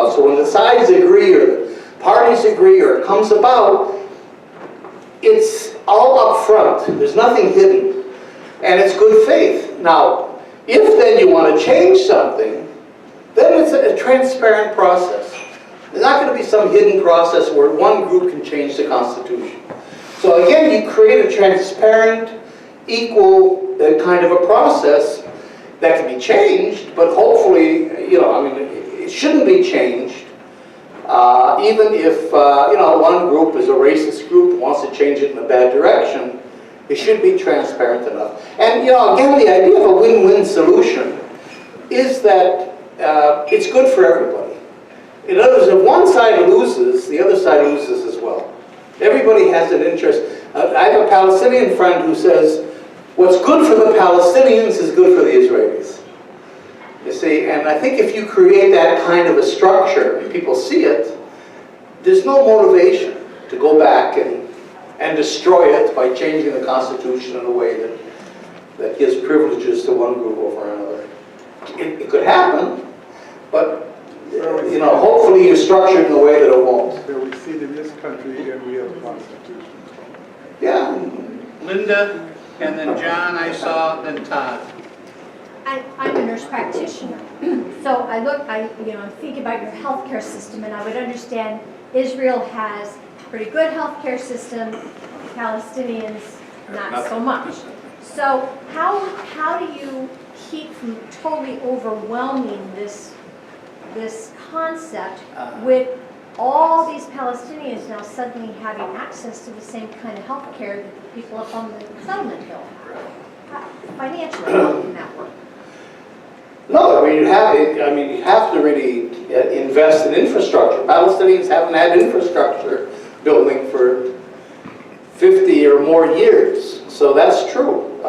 about. So when the sides agree or the parties agree or it comes about, it's all up front. There's nothing hidden. And it's good faith. Now, if then you want to change something, then it's a transparent process. There's not going to be some hidden process where one group can change the Constitution. So again, you create a transparent, equal kind of a process that can be changed, but hopefully, you know, I mean, it shouldn't be changed. Even if, you know, one group is a racist group, wants to change it in a bad direction, it should be transparent enough. And, you know, again, the idea of a win-win solution is that it's good for everybody. In other words, if one side loses, the other side loses as well. Everybody has an interest. I have a Palestinian friend who says, what's good for the Palestinians is good for the Israelis. You see, and I think if you create that kind of a structure and people see it, there's no motivation to go back and destroy it by changing the Constitution in a way that gives privileges to one group over another. It could happen, but you know, hopefully you structure it in a way that it won't. So we see it in this country and we have a Constitution. Yeah. Linda, and then John I saw, then Todd. I'm a nurse practitioner, so I think about your healthcare system, and I would understand Israel has a pretty good healthcare system, Palestinians not so much. So how do you keep from totally overwhelming this concept with all these Palestinians now suddenly having access to the same kind of healthcare that the people up on the settlement hill have? Financially, how can that work? No, I mean, you have to really invest in infrastructure. Palestinians haven't had infrastructure building for 50 or more years, so that's true.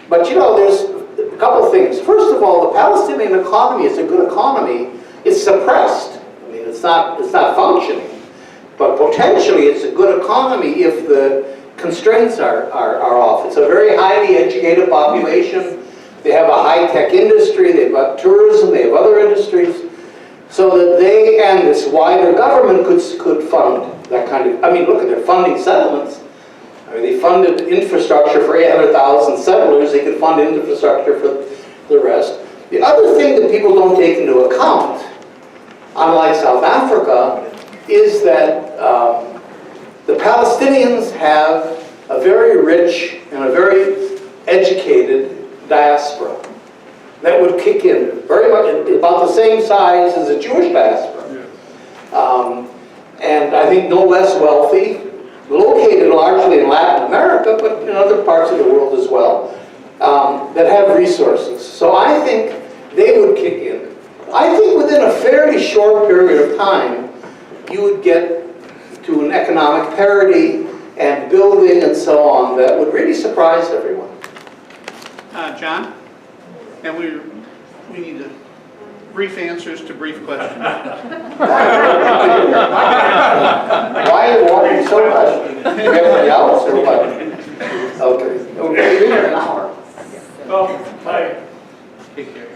But you know, there's a couple of things. First of all, the Palestinian economy is a good economy. It's suppressed. I mean, it's not functioning. But potentially, it's a good economy if the constraints are off. It's a very highly educated population. They have a high-tech industry, they've got tourism, they have other industries, so that they and this wider government could fund that kind of, I mean, look at their funding settlements. I mean, they funded infrastructure for 800,000 settlers, they could fund infrastructure for the rest. The other thing that people don't take into account, unlike South Africa, is that the Palestinians have a very rich and a very educated diaspora that would kick in very much about the same size as the Jewish diaspora. And I think no less wealthy, located largely in Latin America, but in other parts of the world as well, that have resources. So I think they would kick in. I think within a fairly short period of time, you would get to an economic parity and building and so on that would really surprise everyone. John, and we need brief answers to brief questions. Why are you walking so much? You have any hours or what? Okay. We're here an hour. Well, Take care.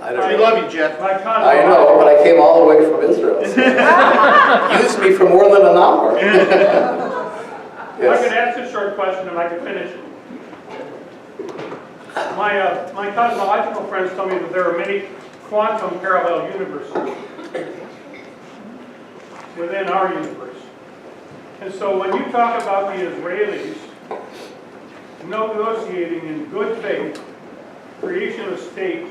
I We love you, Jeff. I know, but I came all the way from Israel. So used me for more than an hour. I could Yes. ask a short question and I could finish. My cosmological friends tell me that there are many quantum parallel universes within our universe. And so when you talk about the Israelis negotiating in good faith creation of a state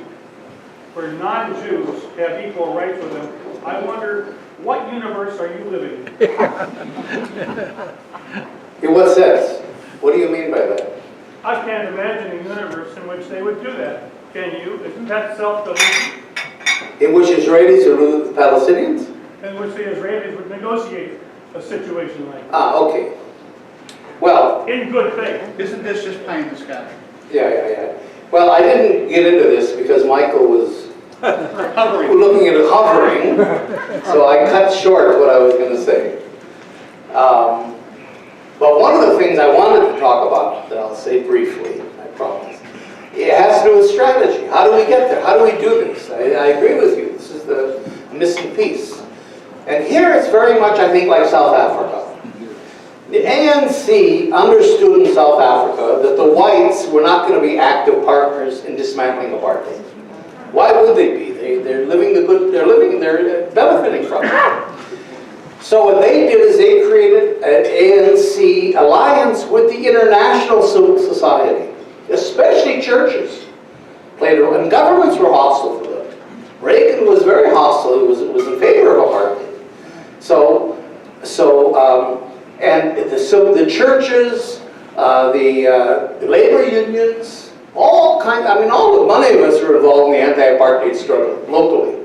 where non-Jews have equal rights with them, I wonder, what universe are you living in? In what sense? What do you mean by that? I can't imagine a universe in which they would do that. Can you? Isn't that self-delusion? In which Israelis are ruling with the Palestinians? In which the Israelis would negotiate a situation like that. Okay. Well, In good faith. Isn't this just pie in the sky? yeah. Well, I didn't get into this because Michael was looking at it hovering, so I cut short what I was going to say. But one of the things I wanted to talk about, that I'll say briefly, I promise, it has to do with strategy. How do we get there? How do we do this? I agree with you. This is the missing piece. And here it's very much, I think, like South Africa. The ANC understood in South Africa that the whites were not going to be active partners in dismantling apartheid. Why would they be? They're benefiting from it. So what they did is they created an ANC alliance with the international civil society, especially churches. Played a role, and governments were hostile to them. Reagan was very hostile. It was in favor of apartheid. And the churches, the labor unions, all the money of us were involved in the anti-apartheid struggle locally.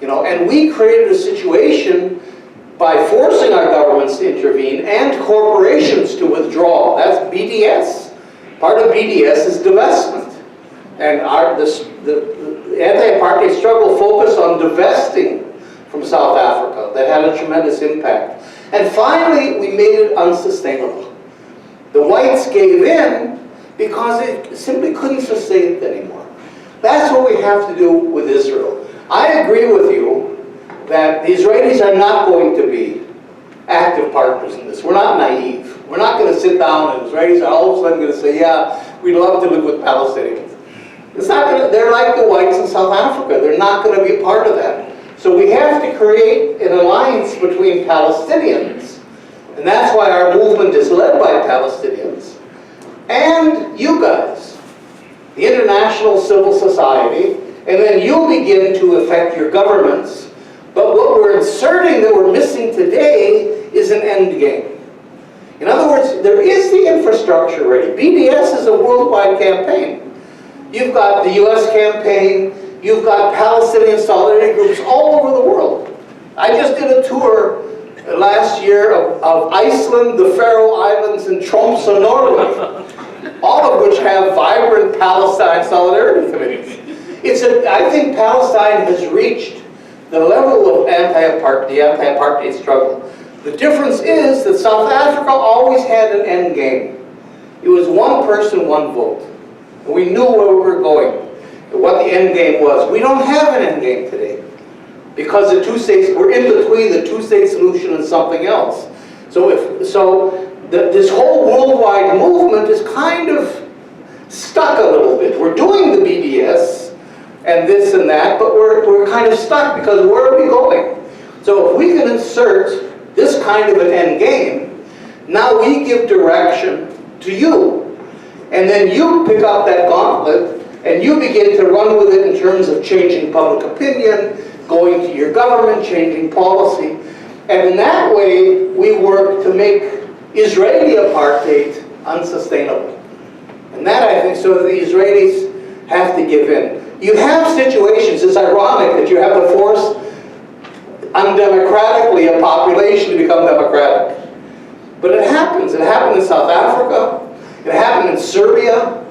You know, and we created a situation by forcing our governments to intervene and corporations to withdraw. That's BDS. Part of BDS is divestment. And the anti-apartheid struggle focused on divesting from South Africa. That had a tremendous impact. And finally, we made it unsustainable. The whites gave in because they simply couldn't sustain it anymore. That's what we have to do with Israel. I agree with you that the Israelis are not going to be active partners in this. We're not naive. We're not going to sit down and the Israelis are all of a sudden going to say, yeah, we'd love to live with Palestinians. It's not going to, they're like the whites in South Africa. They're not going to be a part of that. So we have to create an alliance between Palestinians, and that's why our movement is led by Palestinians, and you guys, the international civil society, and then you'll begin to affect your governments. But what we're inserting that we're missing today is an end game. In other words, there is the infrastructure ready. BDS is a worldwide campaign. You've got the US campaign, you've got Palestinian solidarity groups all over the world. I just did a tour last year of Iceland, the Faroe Islands, and Tromsø, Norway, all of which have vibrant Palestine solidarity committees. I think Palestine has reached the level of the anti-apartheid struggle. The difference is that South Africa always had an end game. It was one person, one vote. And we knew where we were going, and what the end game was. We don't have an end game today because we're in between the two-state solution and something else. This whole worldwide movement is kind of stuck a little bit. We're doing the BDS and this and that, but we're kind of stuck because where are we going? So if we can insert this kind of an end game, now we give direction to you. And then you pick up that gauntlet and you begin to run with it in terms of changing public opinion, going to your government, changing policy. And in that way, we work to make Israeli apartheid unsustainable. And that, I think, so the Israelis have to give in. You have situations, it's ironic that you have to force undemocratically a population to become democratic. But it happens. It happened in South Africa. It happened in Serbia,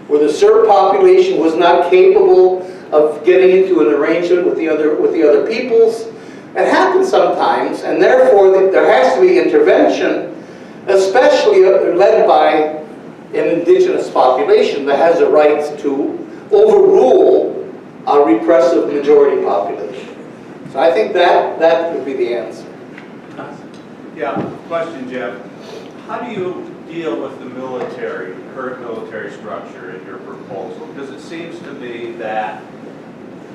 where the Serb population was not capable of getting into an arrangement with the other peoples. It happens sometimes, and therefore there has to be intervention, especially led by an indigenous population that has a right to overrule a repressive majority population. So I think that would be the answer. Yeah, question, Jeff. How do you deal with the current military structure in your proposal? Because it seems to me that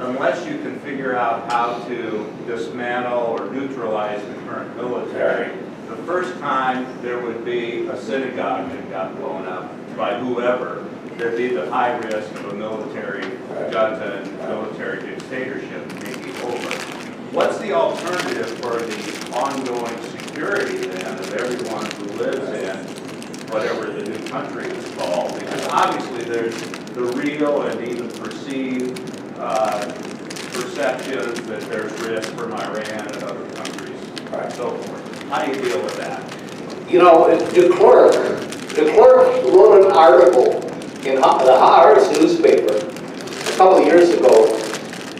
unless you can figure out how to dismantle or neutralize the current military, the first time there would be a synagogue that got blown up by whoever, there'd be the high risk of a military junta and military dictatorship taking over. What's the alternative for the ongoing security then of everyone who lives in whatever the new country is called? Because obviously there's the real and even perceived perceptions that there's risk from Iran and other countries and so forth. How do you deal with that? You know, de Klerk wrote an article in the Haaretz newspaper a couple of years ago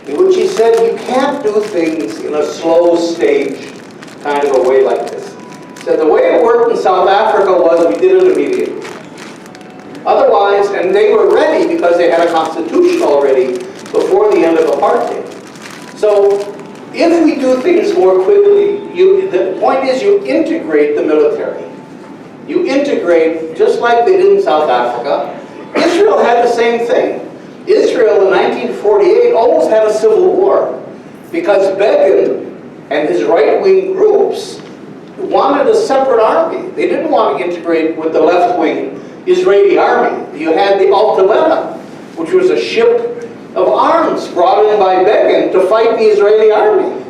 in which he said you can't do things in a slow stage kind of a way like this. He said the way it worked in South Africa was we did it immediately. Otherwise, and they were ready because they had a constitution already before the end of apartheid. So So if we do things more quickly, the point is you integrate the military. You integrate, just like they did in South Africa. Israel had the same thing. Israel in 1948 almost had a civil war because Begin and his right-wing groups wanted a separate army. They didn't want to integrate with the left-wing Israeli army. You had the Altalena, which was a ship of arms brought in by Begin to fight the Israeli army.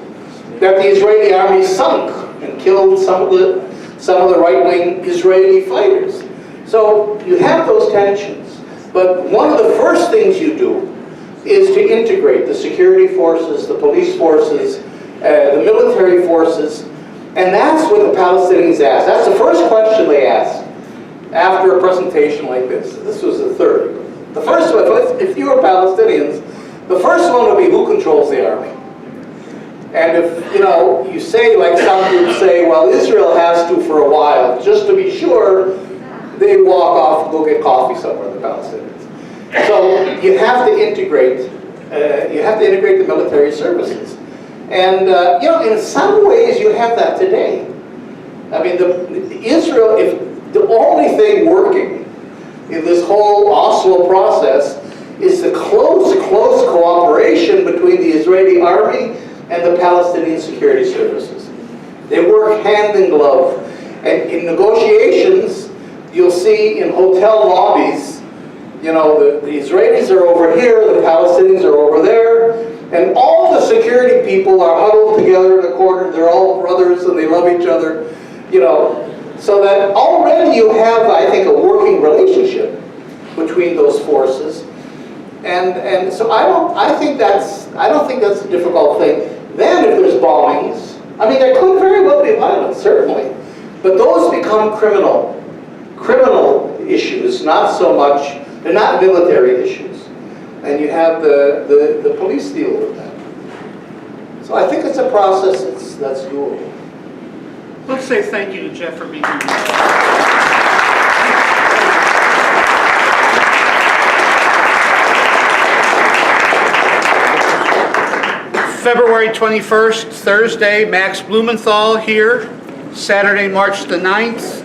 That the Israeli army sunk and killed some of the right-wing Israeli fighters. So you have those tensions. But one of the first things you do is to integrate the security forces, the police forces, the military forces, and that's what the Palestinians ask. That's the first question they ask after a presentation like this. This was the third. The first one, if you were Palestinians, the first one would be who controls the army. And if, you say, like some groups say, well, Israel has to for a while, just to be sure, they walk off and go get coffee somewhere, the Palestinians. So you have to integrate the military services. And, in some ways you have that today. I mean, Israel, if the only thing working in this whole Oslo process is the close cooperation between the Israeli army and the Palestinian security services. They work hand in glove. And in negotiations, you'll see in hotel lobbies, the Israelis are over here, the Palestinians are over there, and all the security people are huddled together in a corner. They're all brothers and they love each other, so that already you have, I think, a working relationship between those forces. And so I don't think that's a difficult thing. Then if there's bombings, I mean, there could very well be violence, certainly, but those become criminal issues, not so much, they're not military issues. And you have the police deal with that. So I think it's a process that's doable. Let's say thank you to Jeff for being here. February 21st, Thursday, Max Blumenthal here. Saturday, March the 9th,